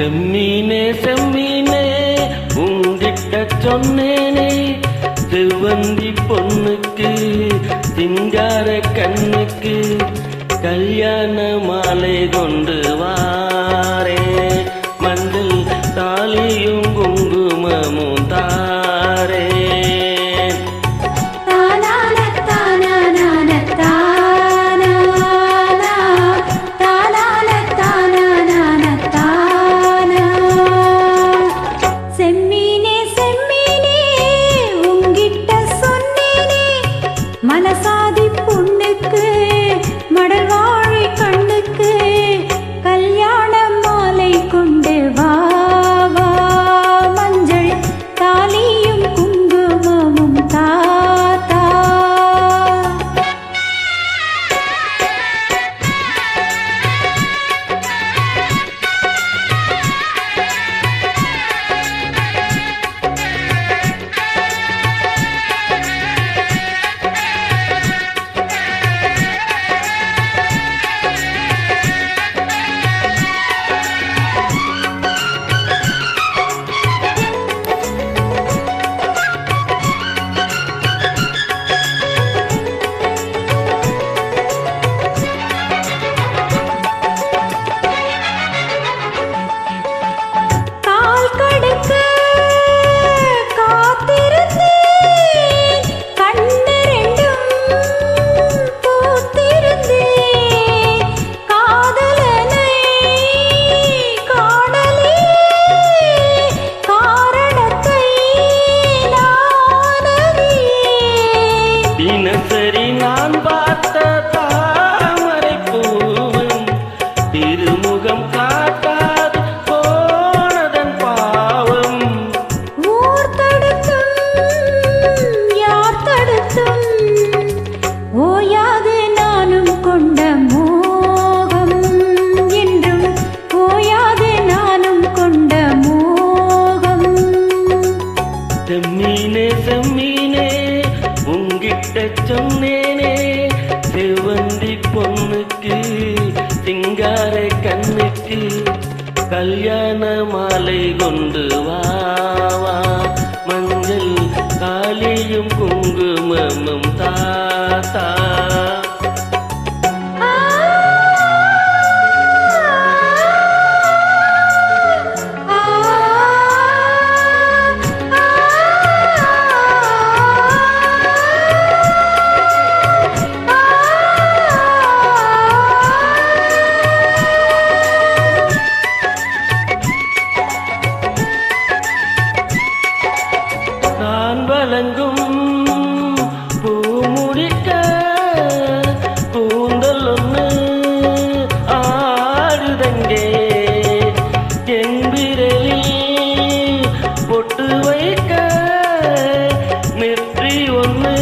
செம்மீனே செம்மீனே உங்கிட்ட சொன்னேனே, செவ்வந்தி பொண்ணுக்கு சிங்கார கண்ணுக்கு கல்யாண மாலை கொண்டு வாரே, மஞ்சள் தாலியும் குங்குமமும் தாரே. மனசாதி பொண்ணுக்கு மடல் வாழை கண்ணுக்கு கல்யாண மாலை கொண்டு வா வா, மஞ்சள் தாலியும் குங்குமமும் தாத்தா. தினசரி நான் பார்த்த தாமரை பூவும் திருமுகம் காட்டாது போனதன் பாவம். ஊர் தடுத்தும் யார் தடுத்தும் ஓயாது நானும் கொண்ட மோகம், என்றும் ஓயாது நானும் கொண்ட மோகம். செம்மீனே செம்மீனே உங்கிட்ட சொன்னேனே, செவ்வந்தி பொண்ணுக்கு சிங்கார கண்ணுக்கு கல்யாண மாலை கொண்டு வா வா, மஞ்சள் தாலியும் குங்குமமும் தாத்தா. நான் வழங்கும் பூ முடிக்க கூந்தல் ஒன்று ஆடுதங்கே, என் விரலில் பொட்டு வைக்க நெற்றி ஒன்று